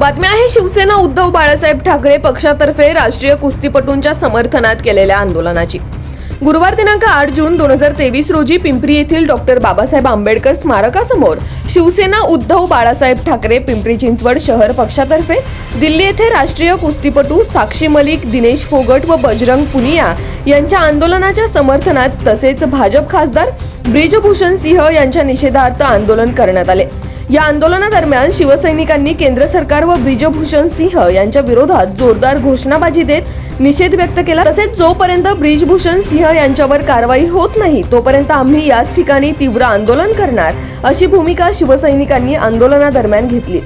बातमी आहे शिवसेना उद्धव बाळासाहेब ठाकरे पक्षातर्फे राष्ट्रीय कुस्तीपटूंच्या समर्थनात केलेल्या आंदोलनाची। गुरुवार दिनांक 8 जून 2023 रोजी पिंपरी येथील डॉक्टर बाबासाहेब आंबेडकर स्मारकासमोर शिवसेना उद्धव बाळासाहेब ठाकरे पिंपरी चिंचवड शहर पक्षातर्फे दिल्ली येथे राष्ट्रीय कुस्तीपटू साक्षी मलिक, दिनेश फोगट व बजरंग पुनिया यांच्या आंदोलनाच्या समर्थनात तसेच भाजप खासदार ब्रिजभूषण सिंह यांच्या निषेधार्थ आंदोलन करण्यात आले। या आंदोलनादरम्यान शिवसैनिकांनी केंद्र सरकार व ब्रिजभूषण सिंह यांच्या विरोधात जोरदार घोषणाबाजी देत निषेध व्यक्त केला। तसेच जोपर्यंत ब्रिजभूषण सिंह यांच्यावर कारवाई होत नाही तोपर्यंत आम्ही याच ठिकाणी तीव्र आंदोलन करणार अशी भूमिका शिवसैनिकांनी आंदोलनादरम्यान घेतली।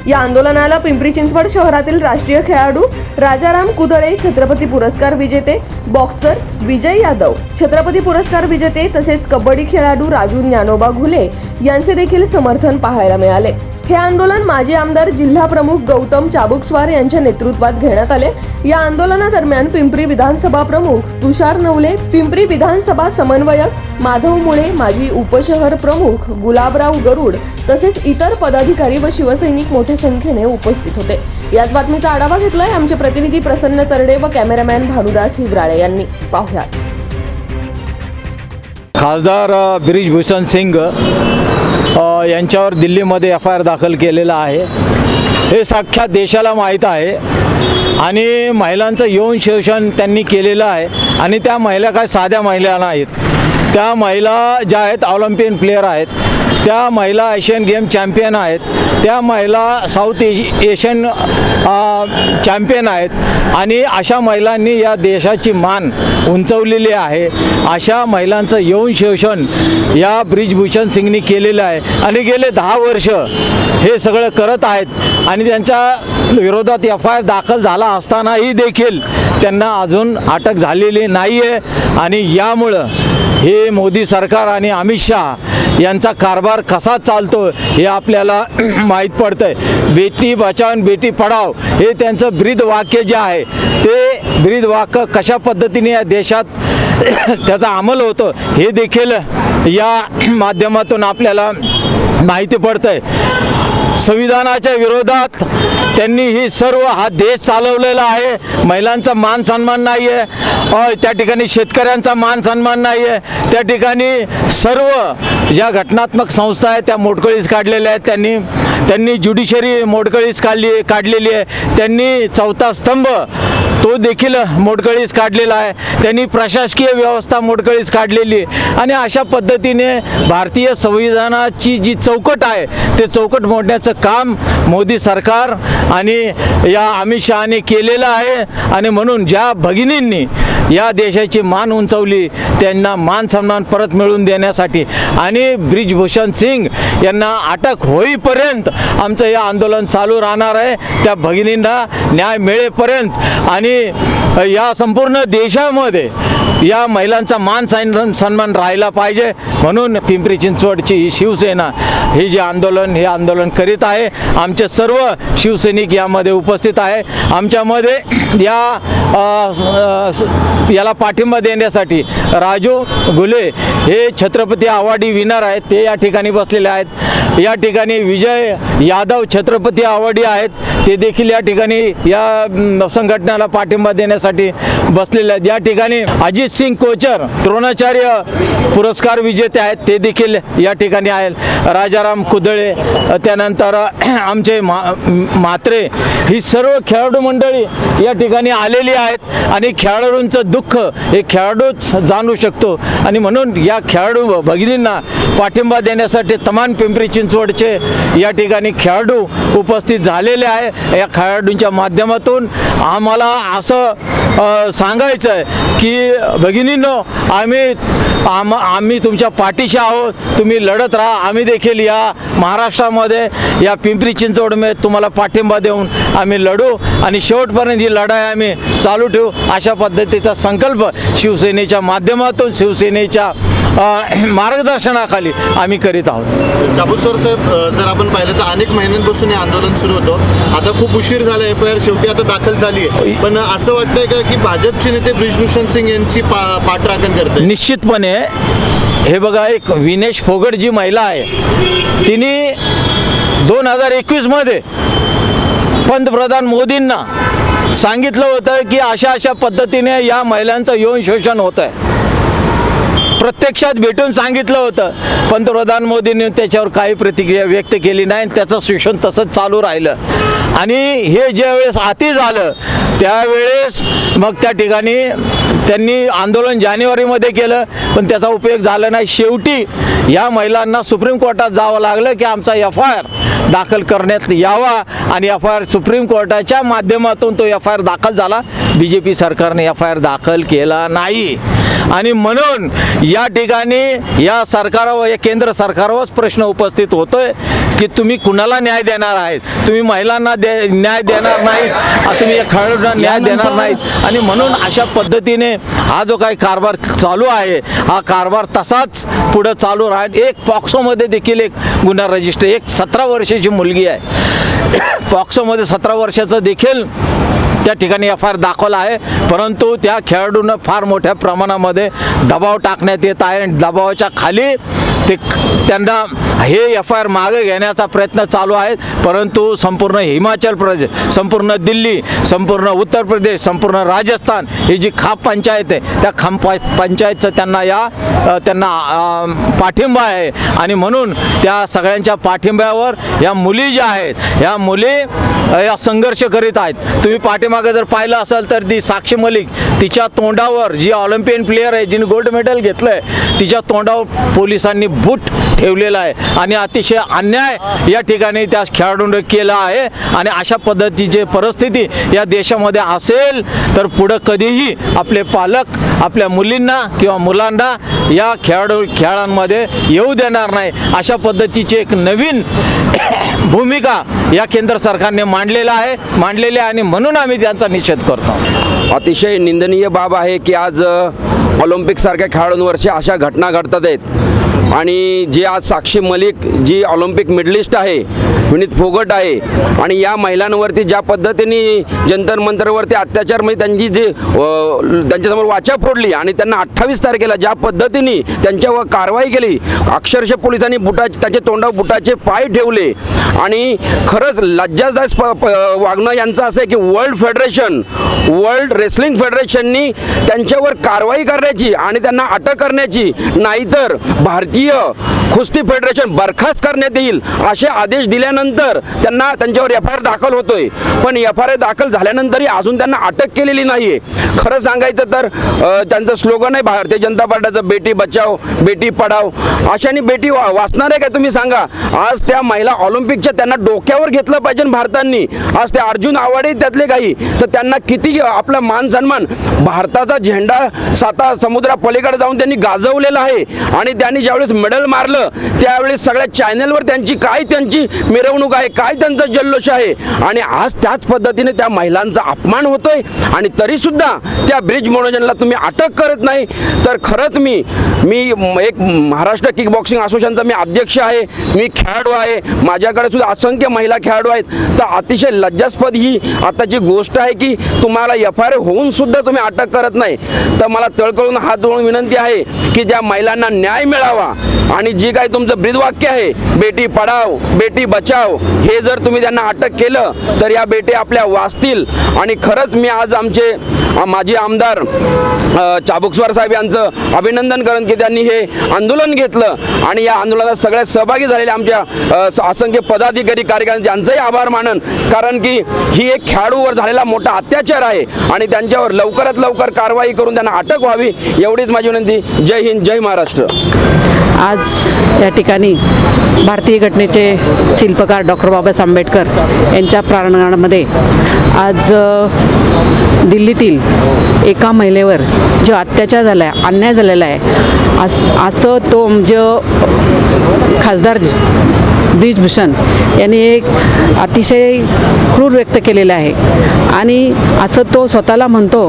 या आंदोलनाला पिंपरी चिंचवड शहरातील राष्ट्रीय खेळाडू राजाराम कुदळे, छत्रपती पुरस्कार विजेते बॉक्सर विजय यादव, छत्रपती पुरस्कार विजेते तसेच कबड्डी खेळाडू राजू ज्ञानोबा घुले यांचे देखील समर्थन पाहायला मिळाले। हे आंदोलन माजी आमदार जिल्हा प्रमुख गौतम चाबुकस्वार यांच्या नेतृत्वात घेण्यात आले। या आंदोलनादरम्यान पिंपरी विधानसभा प्रमुख तुषार नवले, पिंपरी विधानसभा समन्वयक माधव मुळे, माजी उपशहर प्रमुख गुलाबराव गरुड तसेच इतर पदाधिकारी व शिवसैनिक मोठ्या संख्येने उपस्थित होते। याच बातमीचा आढावा घेतलाय आमचे प्रतिनिधी प्रसन्न तरडे व कॅमेरामॅन भानुदास हिवराळे यांनी। पाहुयात। खासदार ब्रिजभूषण सिंग यांच्यावर दिल्लीमध्ये FIR दाखल केलेला आहे हे सख्ख्या देशाला माहीत आहे आणि महिलांचं यौन शोषण त्यांनी केलेलं आहे आणि त्या महिला काय साध्या महिला नाहीत। त्या महिला ज्या आहेत ऑलिम्पियन प्लेयर आहेत, त्या महिला एशियन गेम चॅम्पियन आहेत, त्या महिला साऊथ एशियन चॅम्पियन आहेत आणि अशा महिलांनी या देशाची मान उंचवलेली आहे। अशा महिलांचं यौन शोषण या ब्रिजभूषण सिंगनी केलेलं आहे आणि गेले 10 वर्ष हे सगळं करत आहेत आणि त्यांच्या विरोधात FIR दाखल झाला असतानाही देखील त्यांना अजून अटक झालेली नाही आहे आणि यामुळं हे मोदी सरकार आणि अमित शाह यांचा कारभार कसा चालतो हे आपल्याला माहीत पडतंय। बेटी बचाव बेटी पढाव हे त्यांचं ब्रीद वाक्य जे आहे ते ब्रीद वाक्य कशा पद्धतीने या देशात त्याचा अंमल होतो हे देखील या माध्यमातून आपल्याला माहिती पडतंय। संविधानाच्या विरोधात त्यांनी ही सर्व हा देश चालवलेला आहे। महिलांचा मान सन्मान नाही आहे, त्या ठिकाणी शेतकऱ्यांचा मान सन्मान नाही आहे, त्या ठिकाणी सर्व ज्या घटनात्मक संस्था आहेत त्या मोडकळीस काढलेल्या आहेत। त्यांनी ज्युडिशरी मोडकळीस काढलेली आहे, त्यांनी चौथा स्तंभ तो देखील मोडकळीस काढलेला आहे, त्यांनी प्रशासकीय व्यवस्था मोडकळीस काढलेली आहे आणि अशा पद्धतीने भारतीय संविधानाची जी चौकट आहे ते चौकट मोडण्याचं काम मोदी सरकार आणि या अमित शहाने केलेलं आहे आणि म्हणून ज्या भगिनींनी या देशाची मान उंचवली त्यांना मान सन्मान परत मिळवून देण्यासाठी आणि ब्रिजभूषण सिंग यांना अटक होईपर्यंत आमचं हे आंदोलन चालू राहणार आहे। त्या भगिनींना न्याय मिळेपर्यंत आणि या संपूर्ण देशामध्ये या महिलांचा मान सन्मान राहिला पाहिजे म्हणून पिंपरी चिंचवडची ही शिवसेना हे जे आंदोलन करीत आहे। आमचे सर्व शिवसैनिक यामध्ये उपस्थित आहे। आमच्यामध्ये याला पाठिंबा देण्यासाठी राजू घुले हे छत्रपती अवॉर्डी विनर आहेत, ते या ठिकाणी बसलेले आहेत। या ठिकाणी विजय यादव छत्रपती अवॉर्डी आहेत, ते देखील या ठिकाणी या संघटनेला पाठिंबा देण्यासाठी बसलेले आहेत। या ठिकाणी अजित सिंग कोचर द्रोणाचार्य पुरस्कार विजेते आहेत, ते देखील या ठिकाणी आहेत। राजाराम कुदळे, त्यानंतर आमचे म्हात्रे, ही सर्व खेळाडू मंडळी या ठिकाणी आलेली आहेत आणि खेळाडूंचं दुःख हे खेळाडूच जाणू शकतो आणि म्हणून या खेळाडू भगिनींना पाठिंबा देण्यासाठी तमाम पिंपरी चिंचवडचे या ठिकाणी खेळाडू उपस्थित झालेले आहे। या खेळाडूंच्या माध्यमातून आम्हाला असं सांगायचं आहे की भगिनींनो, आम्ही तुमच्या पाठीशी आहोत, तुम्ही लढत राहा। आम्ही देखील या महाराष्ट्रामध्ये या पिंपरी चिंचवडमध्ये तुम्हाला पाठिंबा देऊन आम्ही लढू आणि शेवटपर्यंत ही लढाई आम्ही चालू ठेवू अशा पद्धतीचा संकल्प शिवसेनेच्या माध्यमातून शिवसेनेच्या मार्गदर्शनाखाली आम्ही करीत आहोत। चाबुकस्वार साहेब, जर आपण पाहिलं तर अनेक महिन्यांपासून हे आंदोलन सुरू होतं, आता खूप उशीर झाला, FIR शेवटी आता दाखल झाली आहे, पण असं वाटतंय का की भाजपचे नेते ब्रिजभूषण सिंग यांची पाठराखण करते? निश्चितपणे हे बघा, एक विनेश फोगट जी महिला आहे तिने 2021 मध्ये पंतप्रधान मोदींना सांगितलं होतं की अशा अशा पद्धतीने या महिलांचं यौन शोषण होतं आहे, प्रत्यक्षात भेटून सांगितलं होतं. पंतप्रधान मोदींनी त्याच्यावर काही प्रतिक्रिया व्यक्त केली नाही, त्याचं शोषण तसंच चालू राहिलं. आणि हे ज्यावेळेस हाती झालं त्यावेळेस मग त्या ठिकाणी त्यांनी आंदोलन जानेवारीमध्ये केलं, पण त्याचा उपयोग झाला नाही. शेवटी या महिलांना सुप्रीम कोर्टात जावं लागलं की आमचा FIR दाखल करण्यात यावा, आणि FIR सुप्रीम कोर्टाच्या माध्यमातून तो FIR दाखल झाला. BJP सरकारने FIR दाखल केला नाही. आणि म्हणून या ठिकाणी या सरकारवर, या केंद्र सरकारवरच प्रश्न उपस्थित होतोय की तुम्ही कुणाला न्याय देणार आहेत? तुम्ही महिलांना न्याय देणार नाही, तुम्ही या खेळाडूंना न्याय देणार नाहीत. आणि म्हणून अशा पद्धतीने हा जो काही कारभार चालू आहे, हा कारभार तसाच पुढं चालू राहील. एक पॉक्सोमध्ये देखील एक गुन्हा रजिस्टर, एक 17 वर्षाची मुलगी आहे, पॉक्सोमध्ये 17 वर्षाचं देखील त्या ठिकाणी FIR दाखवला आहे. परंतु त्या खेळाडूंना फार मोठ्या प्रमाणामध्ये दबाव टाकण्यात येत आहे, आणि दबावाच्या खाली त्यांना हे FIR मागे घेण्याचा प्रयत्न चालू आहे. परंतु संपूर्ण हिमाचल प्रदेश, संपूर्ण दिल्ली, संपूर्ण उत्तर प्रदेश, संपूर्ण राजस्थान ही जी खाप पंचायत आहे, त्या खाप पंचायतचं त्यांना पाठिंबा आहे. आणि म्हणून त्या सगळ्यांच्या पाठिंब्यावर या मुली ज्या आहेत, ह्या मुली या संघर्ष करीत आहेत. तुम्ही पाठीमागे जर पाहिलं असेल तर ती साक्षी मलिक, तिच्या तोंडावर, जी ऑलिम्पियन प्लेयर आहे, जिने गोल्ड मेडल घेतलं आहे, तिच्या तोंडावर पोलिसांनी बूट ठेवलेला आहे. आणि अतिशय अन्याय या ठिकाणी त्या खेळाडूंनी केला आहे. आणि अशा पद्धतीची परिस्थिती या देशामध्ये असेल तर पुढं कधीही आपले पालक आपल्या मुलींना किंवा मुलांना या खेळांमध्ये येऊ देणार नाही. अशा पद्धतीची एक नवीन भूमिका या केंद्र सरकारने मांडलेली आहे, आणि म्हणून आम्ही त्यांचा निषेध करतो. अतिशय निंदनीय बाब आहे की आज ऑलिम्पिकसारख्या खेळाडूंवरच्या अशा घटना घडतात आहेत. आणि जे आज साक्षी मलिक, जी ऑलिम्पिक मेडलिस्ट आहे, विनीत फोगट आहे, आणि या महिलांवरती ज्या पद्धतीने जंतर मंतरवरती अत्याचार, म्हणजे त्यांची जी त्यांच्यासमोर वाचा फोडली आणि त्यांना 28 तारखेला ज्या पद्धतीने त्यांच्यावर कारवाई केली, अक्षरशः पोलिसांनी त्याच्या तोंडावर बुटाचे पाय ठेवले. आणि खरंच लज्जास्पद वागणं यांचं असं आहे की वर्ल्ड रेसलिंग फेडरेशननी त्यांच्यावर कारवाई करण्याची आणि त्यांना अटक करण्याची, नाहीतर भारतीय कुस्ती फेडरेशन बरखास्त करण्यात येईल असे आदेश दिल्यानंतर त्यांच्यावर FIR दाखल होतोय. पण FIR दाखल झाल्यानंतरही अजून त्यांना अटक केलेली नाहीये. खरं सांगायचं तर त्यांचं स्लोगन आहे भारतीय जनता पार्टीचं, बेटी बचाओ बेटी पढाओ. अशाने बेटी वाचणार आहे का तुम्ही सांगा? आज त्या महिला ऑलिम्पिकच्या त्यांना डोक्यावर घेतलं पाहिजे भारतांनी. आज ते अर्जुन आवाडे त्यातले काही, तर त्यांना किती आपला मान सन्मान, भारताचा झेंडा 7 समुद्रा पलीकडे जाऊन त्यांनी गाजवलेला आहे. आणि त्यांनी ज्यावेळेस मेडल मारलं त्यावेळेस सगळ्या चॅनलवर त्यांची मिरवणूक आहे, काय त्यांचा जल्लोष आहे. आणि आज त्याच पद्धतीने त्या महिलांचा अपमान होतोय, आणि तरीसुद्धा त्या ब्रिज मनोजनला तुम्ही अटक करत नाही. तर खरंच मी एक महाराष्ट्र किक बॉक्सिंग असोसिएशनचा मी अध्यक्ष आहे, मी खेळाडू आहे, माझ्याकडे सुद्धा असंख्य महिला खेळाडू आहेत. तर अतिशय लज्जास्पद ही आताची गोष्ट आहे की तुम्हाला FIR होऊन सुद्धा तुम्ही अटक करत नाही. तर मला तळकळून हात जोडून विनंती आहे की ज्या महिलांना न्याय मिळावा, आणि जी काही तुमचं ब्रीदवाक्य आहे बेटी पढाओ बेटी बचाओ, हे जर तुम्ही त्यांना अटक केलं तर या बेटी आपल्या वाचतील. आणि खरंच मी आज आमचे माजी आमदार चाबुकस्वार साहेब यांचं अभिनंदन करेन की त्यांनी हे आंदोलन घेतलं, आणि या आंदोलनात सगळ्यात सहभागी झालेल्या आमच्या असंख्य पदाधिकारी कार्यकर्ते यांचाही आभार मानन. कारण की ही एक खेळाडूवर झालेला मोठा अत्याचार आहे, आणि त्यांच्यावर लवकरात लवकर कारवाई करून त्यांना अटक व्हावी, एवढीच माझी विनंती. जय हिंद, जय महाराष्ट्र. आज या ठिकाणी भारतीय घटनेचे शिल्पकार डॉक्टर बाबासाहेब आंबेडकर यांच्या प्रांगणामध्ये आज दिल्लीतील एका महिलेवर जो अत्याचार झाला आहे, अन्याय झालेला आहे, असं तो जो खासदार ब्रिजभूषण यांनी एक अतिशय क्रूर व्यक्त केलेलं आहे. आणि असं तो स्वतःला म्हणतो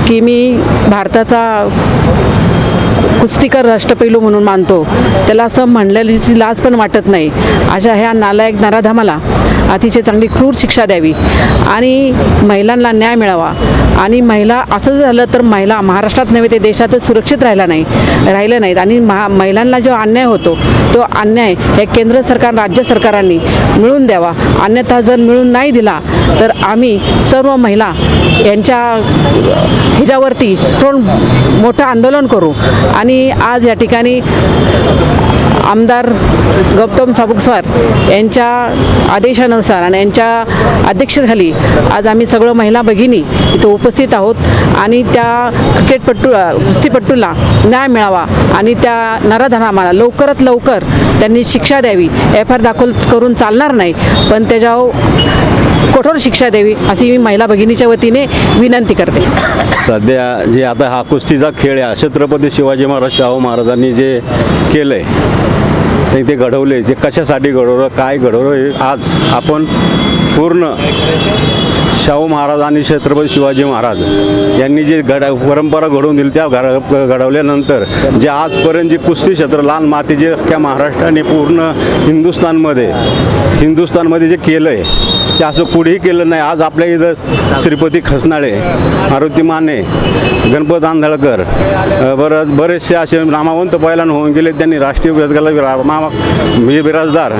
की मी भारताचा कुस्तीकर राष्ट्रपैलू म्हणून मानतो. त्याला असं म्हणलेली लाज पण वाटत नाही. अशा ह्या नालायक नराधमाला अतिशय चांगली क्रूर शिक्षा द्यावी आणि महिलांना न्याय मिळावा. आणि महिला असं झालं तर महिला महाराष्ट्रात नव्हे ते देशातच सुरक्षित राहिलं नाहीत. आणि महिलांना जो अन्याय होतो तो अन्याय हे केंद्र सरकार राज्य सरकारांनी मिळून द्यावा. अन्यथा जर मिळून नाही दिला तर आम्ही सर्व महिला यांच्या ह्याच्यावरती ठोस मोठं आंदोलन करू आणि आज या ठिकाणी आमदार गौतम साबुकस्वार यांच्या आदेशानुसार आणि यांच्या अध्यक्षतेखाली आज आम्ही सगळं महिला भगिनी इथं उपस्थित आहोत आणि त्या कुस्तीपट्टूला न्याय मिळावा आणि त्या नराधमाला लवकरात लवकर त्यांनी शिक्षा द्यावी. FIR दाखल करून चालणार नाही, पण त्याच्यावर कठोर शिक्षा द्यावी अशी मी महिला भगिनीच्या वतीने विनंती करते. सध्या जे आता हा कुस्तीचा खेळ आहे, छत्रपती शिवाजी महाराज शाहू महाराजांनी जे केलं आहे ते घडवले, जे कशासाठी घडवलं, काय घडवलं, हे आज आपण पूर्ण शाहू महाराज आणि छत्रपती शिवाजी महाराज यांनी जे परंपरा घडवून दिली त्या घडवल्यानंतर जे आजपर्यंत जे कुस्ती क्षेत्र लाल माती जे अख्ख्या महाराष्ट्राने पूर्ण हिंदुस्थानमध्ये जे केलं आहे ते असं कुठेही केलं नाही. आज आपल्या इथं श्रीपती खसनाळे, मारुती माने, गणपत आंधळकर, बरेचसे असे नामावंत पैलवान होऊन गेले. त्यांनी राष्ट्रीय बिराजदार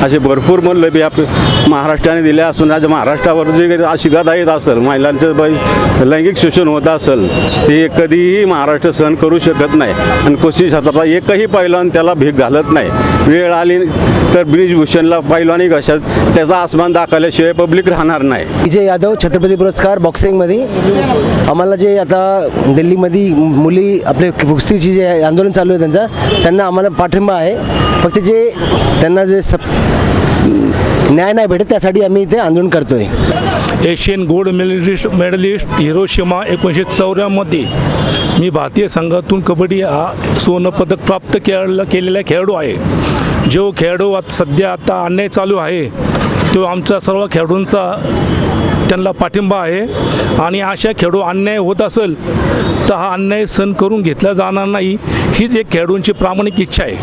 असे भरपूर म्हणलं बी आपल्या महाराष्ट्राने दिले असून आज महाराष्ट्रावर जे अशी गदा येत असेल, महिलांचं लैंगिक शोषण होत असेल, ते कधीही महाराष्ट्र सहन करू शकत नाही. आणि कुस्ती क्षेत्रातला एकही पैलवान त्याला भीक घालत नाही. वेळ आली तर ब्रिजभूषणला पैलवानी कशात त्याचा आसमान दाखवल्याशिवाय पब्लिक राहणार नाही. विजय यादव छत्रपती पुरस्कार बॉक्सिंगमध्ये आम्हाला जे आता दिल्लीमध्ये मुली आपले कुस्तीची जे आंदोलन चालू आहे त्यांना आम्हाला पाठिंबा आहे. फक्त जे त्यांना जे न्याय नाही भेटत त्यासाठी आम्ही इथे आंदोलन करतोय. एशियन गोल्ड मेडलिस्ट हिरोशिमा 1994मध्ये मी भारतीय संघातून कबड्डी हा सुवर्णपदक प्राप्त केलेला खेळाडू आहे. जो खेळाडू सध्या आता अन्याय चालू आहे तो आमचा सर्व खेळाडूंचा त्यांना पाठिंबा आहे आणि अशा खेळाडू अन्याय होत असेल तर हा अन्याय सहन करून घेतला जाणार नाही, हीच एक खेळाडूंची प्रामाणिक इच्छा आहे.